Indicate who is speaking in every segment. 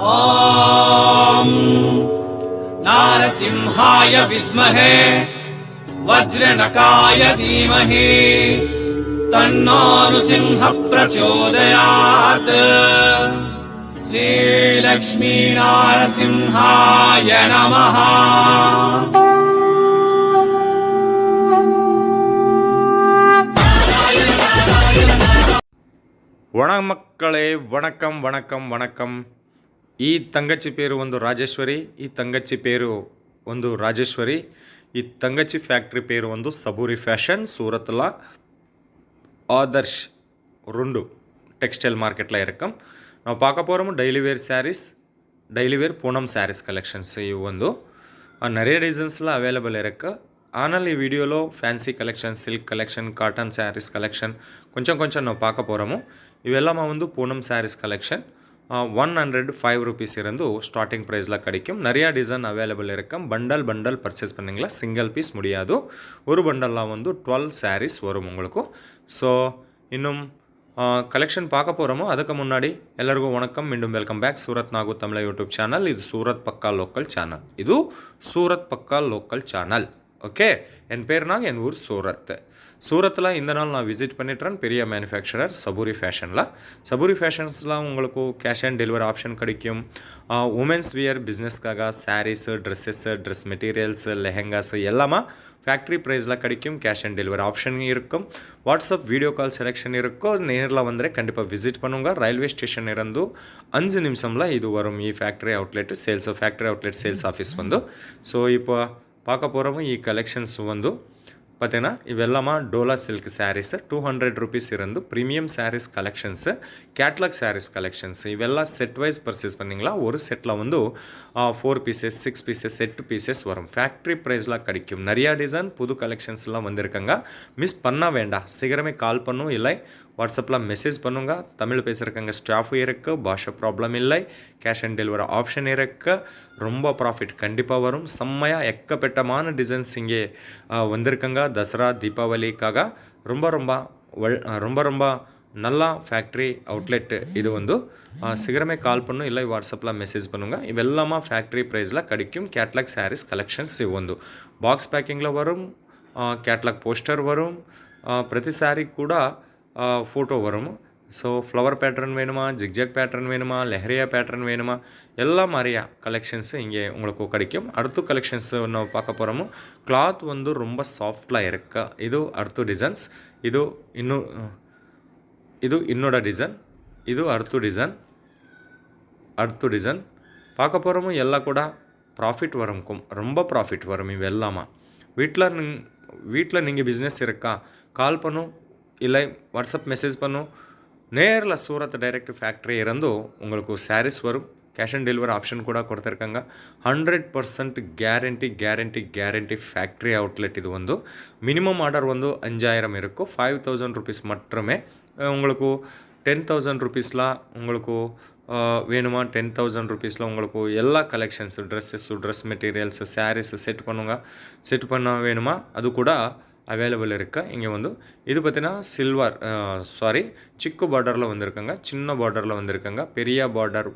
Speaker 1: ॐ नारसिंहाय विद्महे वज्रनकाय धीमहि तन्नो नृसिंहः प्रचोदयात्। श्रीलक्ष्मी नारसिंहाय नमः।
Speaker 2: ಮಕ್ಕಳೇ ವಣಕಂ ವಣಕಂ ವಣಕಂ. ಈ ತಂಗಚ್ಚಿ ಪೇರು ಒಂದು ರಾಜೇಶ್ವರಿ, ಈ ತಂಗಚ್ಚಿ ಪೇರು ಒಂದು ರಾಜೇಶ್ವರಿ, ಈ ತಂಗಚ್ಚಿ ಫ್ಯಾಕ್ಟ್ರಿ ಪೇರು ಒಂದು ಸಬೂರಿ ಫ್ಯಾಷನ್. சூரத்தில் ஆதர்ஷ் ரெண்டு டெக்ஸ்டைல் மார்க்கெட்டில் இருக்கும். ನಾವು பார்க்க போகிறோம் daily wear sarees, daily wear Poonam sarees collections. இವು ಒಂದು நிறைய டிசைன்ஸ்லாம் அவைலபிள் இருக்குது. ஆனால் ಈ ವಿಡಿಯೋలో fancy collection, silk collection, cotton sarees collection ಕೊಂಚ ನಾವು பார்க்க போகிறோமோ. இவெல்லாமா வந்து பூனம் சாரீஸ் கலெக்ஷன். 105 rupees இருந்து ஸ்டார்டிங் ப்ரைஸில் கிடைக்கும். நிறையா டிசைன் அவைலபிள் இருக்கும். பண்டல் பர்ச்சேஸ் பண்ணிங்களா, சிங்கிள் பீஸ் முடியாது. ஒரு பண்டல்லாம் வந்து 12 சாரீஸ் வரும் உங்களுக்கு. ஸோ இன்னும் கலெக்ஷன் பார்க்க போகிறோமோ அதுக்கு முன்னாடி எல்லாருக்கும் வணக்கம், மீண்டும் welcome back. Surat Nagu Tamil YouTube channel. இது சூரத் பக்கா லோக்கல் சேனல். இது சூரத் பக்கா லோக்கல் சேனல். ஓகே, என் பேர் நாங்கள், என் ஊர் சூரத். சூரத்தில் இந்த நாள் நான் விசிட் பண்ணிட்டுறேன் பெரிய மேனுஃபேக்சரர் சபூரி ஃபேஷனில். சபூரி ஃபேஷன்ஸில் உங்களுக்கு கேஷ் ஆன் டெலிவரி ஆப்ஷன் கிடைக்கும். உமன்ஸ் வியர் பிஸ்னஸ்க்காக sarees, dresses, dress materials, lehengas எல்லாமே ஃபேக்ட்ரி ப்ரைஸில் கிடைக்கும். கேஷ் ஆன் டெலிவரி ஆப்ஷன் இருக்கும். வாட்ஸ்அப் வீடியோ கால் செலெக்ஷன் இருக்கும். நேரில் வந்து கண்டிப்பாக விசிட் பண்ணுங்க. ரயில்வே ஸ்டேஷன் இருந்து 5 நிமிஷமில் இது வரும். ಈ factory outlet sales, factory outlet sales office ಒಂದು. ಸೊ இப்போ பார்க்க போகிறோமோ ಈ கலெக்ஷன்ஸ் வந்து பார்த்தீங்கன்னா இவெல்லாமா டோலா சில்க் சாரீஸு 200 rupees இருந்து premium sarees collections, catalogue sarees collections. இவெல்லாம் செட் வைஸ் பர்ச்சேஸ் பண்ணிங்களா. ஒரு செட்டில் வந்து 4 pieces, 6 pieces, 8 pieces வரும். ஃபேக்ட்ரி ப்ரைஸில் கிடைக்கும். நிறையா டிசைன் புது கலெக்ஷன்ஸ்லாம் வந்திருக்காங்க. மிஸ் பண்ண வேண்டாம், சீக்கிரமே கால் பண்ணும், இல்லை வாட்ஸ்அப்பில் மெசேஜ் பண்ணுங்க. தமிழ் பேசுகிறக்காங்க ஸ்டாஃபும் இருக்குது, பாஷை ப்ராப்ளம் இல்லை, கேஷ் ஆன் டெலிவரி ஆப்ஷன் இருக்குது. ரொம்ப ப்ராஃபிட் கண்டிப்பாக வரும். செம்மையாக எக்கப்பட்டமான டிசைன்ஸ் இங்கே வந்திருக்காங்க. தசரா தீபாவளிக்காக ரொம்ப நல்ல ஃபேக்ட்ரி அவுட்லெட் இது வந்து. சீக்கிரமே கால் பண்ணும், இல்லை வாட்ஸ்அப்பில் மெசேஜ் பண்ணுங்க. இவெல்லாமா ஃபேக்ட்ரி ப்ரைஸில் கிடைக்கும். கேட்லாக் சாரீஸ் கலெக்ஷன்ஸ் இವು ಒಂದು பாக்ஸ் பேக்கிங்கில் வரும். கேட்லாக் போஸ்டர் வரும். பிரதி சாரி கூட ஃபோட்டோ வரும். ஸோ ஃப்ளவர் பேட்டர்ன் வேணுமா, ஜிக்ஜாக் பேட்டர்ன் வேணுமா, லெஹரியா பேட்டர்ன் வேணுமா, எல்லா மாதிரியா கலெக்ஷன்ஸு இங்கே உங்களுக்கு கிடைக்கும். அடுத்த கலெக்ஷன்ஸு நம்ம பார்க்க போகிறோமோ. கிளாத் வந்து ரொம்ப சாஃப்டாக இருக்கு. இது அடுத்த டிசைன்ஸ். இது இன்னோட டிசைன். இது அடுத்த டிசைன் பார்க்க போகிறோமோ. எல்லாம் கூட ப்ராஃபிட் வரும், ரொம்ப ப்ராஃபிட் வரும். இவெல்லாமா வீட்டில் நீங்கள் பிஸ்னஸ் இருக்கா, கால் பண்ணும், இல்லை வாட்ஸ்அப் மெசேஜ் பண்ணும். நேரில் சூரத் டைரெக்ட் ஃபேக்ட்ரி இருந்து உங்களுக்கு சாரீஸ் வரும். கேஷ் ஆன் டெலிவரி ஆப்ஷன் கூட கொடுத்துருக்காங்க. 100% ಗ್ಯಾರಂಟಿ ಫ್ಯಾಕ್ಟ್ರಿ ಔಟ್ಲೆಟ್ இது வந்து. மினிமம் ஆர்டர் வந்து 5000 இருக்கும். 5000 rupees மட்டுமே. உங்களுக்கு 10,000 rupeesல உங்களுக்கு வேணுமா, 10,000 rupeesல உங்களுக்கு எல்லா collections, dresses, dress materials, sarees set பண்ண வேணுமா, அது கூட அவைலபிள் இருக்கா. இங்கே வந்து இது பார்த்தீங்கன்னா சிக்கு பார்டரில் வந்திருக்காங்க, சின்ன பார்டரில் வந்திருக்காங்க, பெரிய border,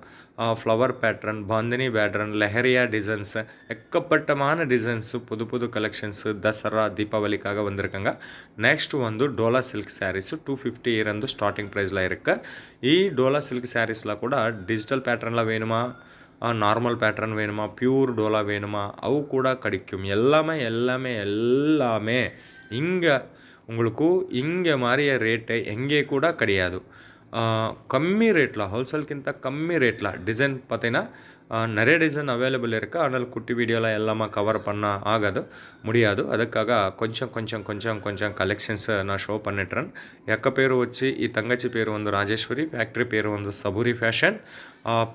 Speaker 2: flower pattern, bandhani pattern, leheriya designs, எக்கப்பட்டமான டிசைன்ஸு, புது கலெக்ஷன்ஸு தசரா தீபாவளிக்காக வந்திருக்காங்க. நெக்ஸ்ட் வந்து டோலா சில்க் சாரீஸு 250 இருந்து ஸ்டார்டிங் ப்ரைஸில் இருக்குது. ಈ டோலா சில்க் சாரீஸில் கூட டிஜிட்டல் பேட்டர்னில் வேணுமா, நார்மல் பேட்டர்ன் வேணுமா, பியூர் டோலா வேணுமா, அவு கூட கிடைக்கும். எல்லாமே இங்கே உங்களுக்கு இங்கே மாதிரிಯ ரேட்டு எங்கே கூட கிடையாது. கம்மி ரேட்டில், ஹோல்சேல்கிಂತ கம்மி ரேட்டில் டிசைன் பார்த்தீங்கன்னா நிறைய டிசைன் அவைலபிள் இருக்குது. ஆனால் குட்டி வீடியோவில் எல்லாமே கவர் பண்ண முடியாது. அதுக்காக கொஞ்சம் கலெக்ஷன்ஸை நான் ஷோ பண்ணிட்டுறேன். எக்க பேர் வச்சு ಈ ತಂಗಚ್ಚಿ பேர் வந்து ராஜேஸ்வரி, ஃபேக்ட்ரி பேர் வந்து சபூரி ஃபேஷன்.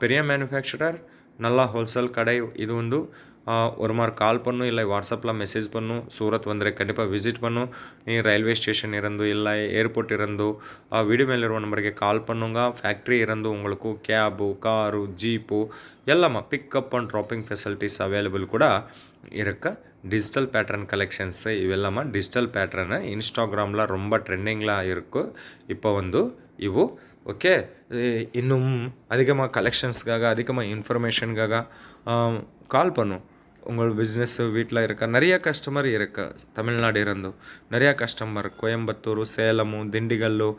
Speaker 2: பெரிய மேனுஃபேக்சரர், நல்லா ஹோல்சேல் கடை இது வந்து. ஒரு மாதிரி கால் பண்ணும், இல்லை வாட்ஸ்அப்பில் மெசேஜ் பண்ணும். சூரத் வந்து கண்டிப்பாக விசிட் பண்ணும். நீ ரயில்வே ஸ்டೇಷನ್ ಇರಂದು, இல்லை ಏರ್ಪೋರ್ಟ್ ಇರಂದು வீடியோ மேலிರುವ ನಂಬರ್ಗೆ ಕಾಲ್ பண்ணுங்க. ಫ್ಯಾಕ್ಟ್ರಿ ಇರಂದು உங்களுக்கு ಕ್ಯಾಬು, ಕಾರು, ಜೀಪು எல்லாமா pickup and dropping facilities available கூட இருக்குது. டிஜிட்டல் பேட்டர்ன் கலெக்ஷன்ஸு இவெல்லாமா டிஜிட்டல் பேட்டர்னு இன்ஸ்டாகிராமில் ரொம்ப ட்ரெண்டிங்கில் இருக்குது. இப்போ வந்து இವು ஓகே. இன்னும் அதிகமாக கலெக்ஷன்ஸ்க்காக அதிகமாக இன்ஃபர்மேஷனுக்காக கால் பண்ணும். உங்கள் பிஸ்னஸ்ஸு வீட்டில் இருக்க நிறைய கஸ்டமர் இருக்கு. தமிழ்நாடு இருந்து நிறையா கஸ்டமர் கோயம்புத்தூர், சேலம், திண்டிகல்லு,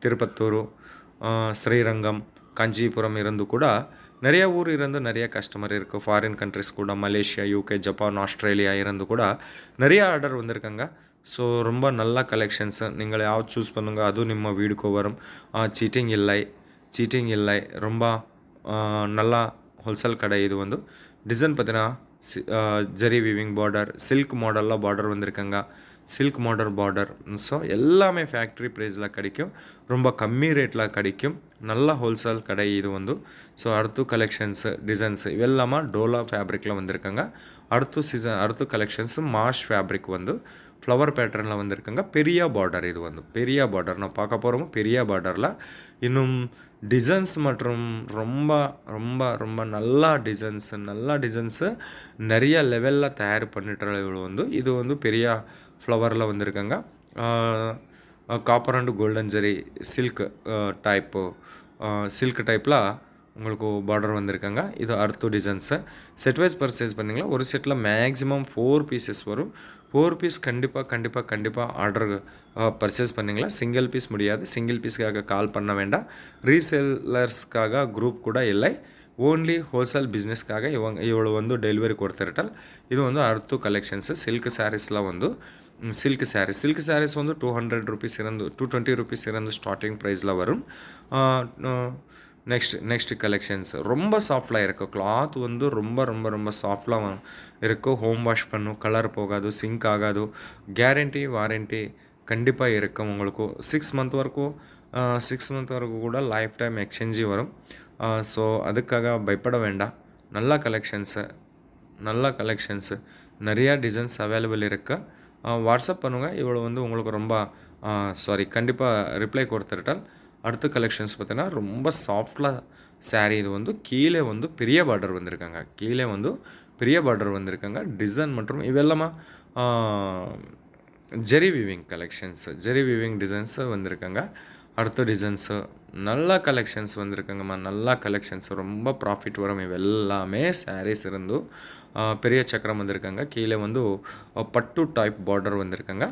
Speaker 2: திருப்பத்தூர், ஸ்ரீரங்கம், காஞ்சிபுரம் இருந்து கூட நிறைய ஊர் இருந்து நிறைய கஸ்டமர் இருக்குது. ஃபாரின் கண்ட்ரிஸ் கூட மலேசியா, யூகே, ஜப்பான், ஆஸ்திரேலியா இருந்து கூட நிறைய ஆர்டர் வந்திருக்காங்க. ஸோ ரொம்ப நல்ல கலெக்ஷன்ஸு. நீங்கள் ಯಾವ್ದು ಚೂಸ್ பண்ணுங்க ಅದು ನಿಮ್ಮ வீடுக்கு வரும். ಚೀಟಿಂಗ್ ಇಲ್ಲ. ரொம்ப நல்ல ஹோல்சேல் கடை. இது வந்து டிசைன் பார்த்தீங்கன்னா ஜெரி வீவிங் பார்டர், சில்க் மாடலில் பார்டர் வந்திருக்காங்க. Silk model border. ஸோ எல்லாமே ஃபேக்ட்ரி ப்ரைஸில் கிடைக்கும். ரொம்ப கம்மி ரேட்டில் கிடைக்கும். நல்ல ஹோல்சேல் கடை இது வந்து. ஸோ அடுத்து கலெக்ஷன்ஸு டிசைன்ஸு இವೆಲ್ಲமா டோலா ஃபேப்ரிக்கில் வந்திருக்காங்க. அடுத்து கலெக்ஷன்ஸு மாஷ் ஃபேப்ரிக் வந்து ஃப்ளவர் பேட்டர்னில் வந்திருக்காங்க. பெரிய பார்டர். இது வந்து பெரிய பார்டர் நான் பார்க்க போகிறோம். பெரிய பார்டரில் இன்னும் டிசைன்ஸ் மற்றும் ரொம்ப ரொம்ப ரொம்ப நல்ல டிசைன்ஸு நிறைய லெவலில் தயார் பண்ணிட்டு வந்து இது வந்து பெரிய ஃப்ளவரில் வந்திருக்காங்க. Copper and golden zari silk டைப்பில் உங்களுக்கு பார்டர் வந்திருக்காங்க. இது அடுத்த டிசைன்ஸு. செட் வைஸ் பர்ச்சேஸ் பண்ணிங்களா ஒரு செட்டில் மேக்ஸிமம் 4 பீசஸ் வரும். 4 பீஸ் கண்டிப்பாக ஆர்டர் பர்ச்சேஸ் பண்ணிங்களா. சிங்கிள் பீஸ் முடியாது. சிங்கிள் பீஸ்க்காக கால் பண்ண வேண்டாம். ரீசேலர்ஸ்க்காக குரூப் கூட இல்லை. ஓன்லி ஹோல்சேல் பிஸ்ನೆಸ್க்காக ಇವಳು ಒಂದು ಡೆಲಿವರಿ ಕೊಡ್ತಿರ್ತಾಳೆ. ಇದು ಒಂದು ಅರ್ತು ಕಲೆಕ್ಷನ್ಸ್. ಸಿಲ್ಕ್ ಸ್ಯಾರೀಸ್ಲ ಒಂದು சில்க் சாரீஸ் வந்து 200 ரூபீஸ் இருந்து 220 ரூபீஸ் இருந்து ஸ்டார்டிங் ப்ரைஸில் வரும். நெக்ஸ்ட் கலெக்ஷன்ஸ் ரொம்ப சாஃப்டாக இருக்கும். கிளாத் வந்து ரொம்ப ரொம்ப ரொம்ப சாஃப்டாக இருக்கும். ஹோம் வாஷ் பண்ணும், கலர் போகாது, சிங்க் ஆகாது. கேரண்டி வாரண்டி கண்டிப்பாக இருக்கும். உங்களுக்கு 6 மந்த் வரைக்கும் கூட லைஃப் டைம் எக்ஸ்சேஞ்சு வரும். ஸோ அதுக்காக பயப்பட வேண்டாம். நல்ல கலெக்ஷன்ஸு நிறையா டிசைன்ஸ் அவைலபிள் இருக்குது. வாட்ஸ்அப் பண்ணுங்கள். இவ்வளோ வந்து உங்களுக்கு ரொம்ப கண்டிப்பாக ரிப்ளை கொடுத்துட்டால். அடுத்த கலெக்ஷன்ஸ் பார்த்தீங்கன்னா ரொம்ப சாஃப்டாக சாரீ. இது வந்து கீழே வந்து பெரிய பார்டர் வந்திருக்காங்க. டிசைன் மற்றும் இவெல்லாமா ஜெரி வீவிங் கலெக்ஷன்ஸ். ஜெரி வீவிங் டிசைன்ஸு வந்திருக்காங்க. அடுத்த டிசைன்ஸு நல்ல கலெக்ஷன்ஸ் வந்திருக்காங்கம்மா. நல்ல கலெக்ஷன்ஸ் ரொம்ப ப்ராஃபிட் வரும். இவெல்லாமே சாரீஸ் இருந்து பெரிய சக்கரம் வந்திருக்காங்க. கீழே வந்து பட்டு டைப் பார்டர் வந்திருக்காங்க.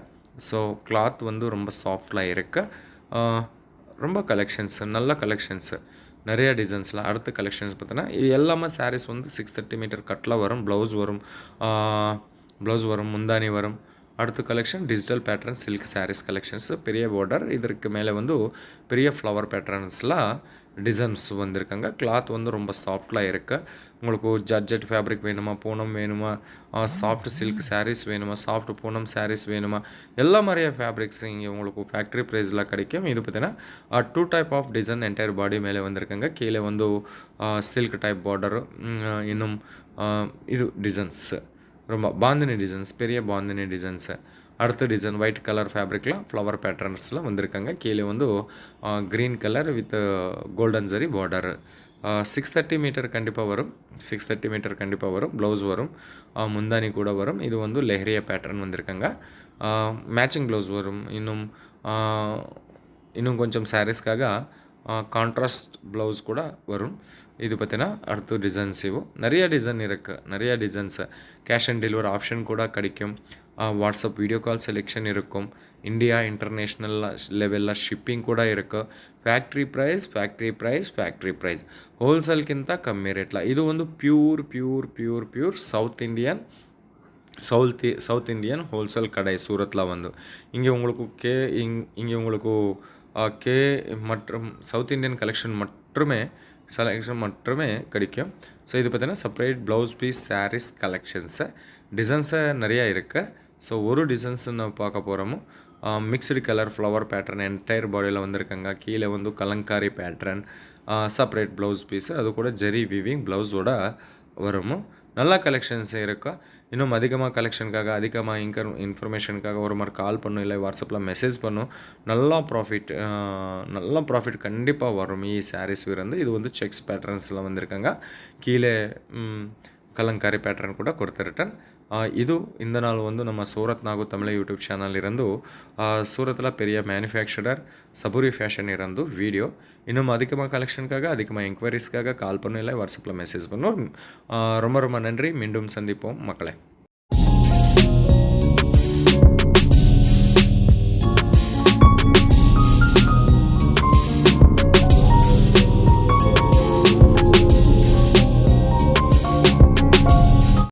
Speaker 2: ஸோ கிளாத் வந்து ரொம்ப சாஃப்டாக இருக்குது. ரொம்ப நல்ல கலெக்ஷன்ஸு நிறைய டிசைன்ஸில். அடுத்த கலெக்ஷன்ஸ் பார்த்தோன்னா இது எல்லாமே சாரீஸ் வந்து 630 மீட்டர் கட்டில் வரும். ப்ளவுஸ் வரும், முந்தானி வரும். அடுத்த collection digital pattern silk sarees collections. பெரிய பார்டர். இதற்கு மேலே வந்து பெரிய ஃப்ளவர் பேட்டர்ன்ஸில் டிசைன்ஸ் வந்திருக்காங்க. கிளாத் வந்து ரொம்ப சாஃப்டாக இருக்குது. உங்களுக்கு ஜார்ஜெட் ஃபேப்ரிக் வேணுமா, பூனம் வேணுமா, சாஃப்ட் சில்க் சாரீஸ் வேணுமா, சாஃப்ட் பூனம் சாரீஸ் வேணுமா, எல்லா மாதிரியா ஃபேப்ரிக்ஸ் இங்கே உங்களுக்கு ஃபேக்ட்ரி ப்ரைஸில் கிடைக்கும். இது பார்த்தீங்கன்னா 2 type of design entire body மேலே வந்திருக்காங்க. கீழே வந்து சில்க் டைப் பார்டரு. இன்னும் இது டிசைன்ஸு ரொம்ப பாந்தினி டிசைன்ஸ், பெரிய பாந்தினி டிசைன்ஸு. அடுத்த டிசைன் ஒயிட் கலர் ஃபேப்ரிக்கில் ஃப்ளவர் பேட்டர்ன்ஸில் வந்திருக்காங்க. கீழே வந்து green colour with golden zari border. 630 metre கண்டிப்பாக வரும். ப்ளவுஸ் வரும், முந்தானி கூட வரும். இது வந்து லெஹரியா பேட்டர்ன் வந்திருக்காங்க. மேட்சிங் ப்ளவுஸ் வரும். இன்னும் கொஞ்சம் சாரீஸ்க்காக கான்ட்ராஸ்ட் ப்ளவுஸ் கூட வரும். இது பார்த்தீங்கன்னா அடுத்த டிசைன்ஸ். நிறைய டிசைன் இருக்குது. நிறைய designs. Cash on delivery option கூட கிடைக்கும். வாட்ஸ்அப் வீடியோ கால் செலெக்ஷன் இருக்கும். இந்தியா இன்டர்நேஷ்னல் லெவலில் ஷிப்பிங் ಕೂಡ இருக்குது. ಫ್ಯಾಕ್ಟ್ರಿ ಪ್ರೈಸ್ ಹೋಲ್ಸೇಲ್ಗಿಂತ ಕಮ್ಮಿ ರೇಟ್ಲ. ಇದು ಒಂದು ಪ್ಯೂರ್ சவுத் இந்தியன் ஹோல்சேல் கடை சூரத்தில் வந்து. இங்கே உங்களுக்கு கே மற்றும் சவுத் இந்தியன் கலெக்ஷன் மட்டுமே கிடைக்கும். ஸோ இது பார்த்தீங்கன்னா separate blouse piece sarees collections டிசைன்ஸை நிறையா இருக்குது. ஸோ ஒரு டிசைன்ஸுன்னு பார்க்க போகிறோமோ mixed colour flower pattern entire பாடியில் வந்திருக்காங்க. கீழே வந்து Kalamkari pattern, separate blouse piece, அது கூட ஜெரி வீவிங் ப்ளவுஸோட வருமோ. நல்ல கலெக்ஷன்ஸ் இருக்கா. இன்னும் அதிகமாக கலெக்ஷனுக்காக அதிகமாக இன்ஃபர்மேஷனுக்காக ஒரு மாதிரி கால் பண்ணும், இல்லை வாட்ஸ்அப்பில் மெசேஜ் பண்ணும். நல்ல ப்ராஃபிட் கண்டிப்பாக வரும். சாரீஸ் வந்து இது வந்து செக்ஸ் பேட்டர்ன்ஸில் வந்திருக்காங்க. கீழே கலங்காரி பேட்டர்ன் கூட கொடுத்துருட்டேன். இது இந்த நாள் வந்து நம்ம சூரத் நாகு தமிழ் யூடியூப் சேனல் இருந்து சூரத்தில் பெரிய மேனுஃபேக்சரர் சபூரி ஃபேஷன் இருந்து வீடியோ. இன்னும் அதிகமாக கலெக்ஷனுக்காக அதிகமாக என்கொயரிஸ்க்காக கால் பண்ணல, வாட்ஸ்அப்பில் மெசேஜ் பண்ணோம். ரொம்ப ரொம்ப நன்றி. மீண்டும் சந்திப்போம் மக்களே.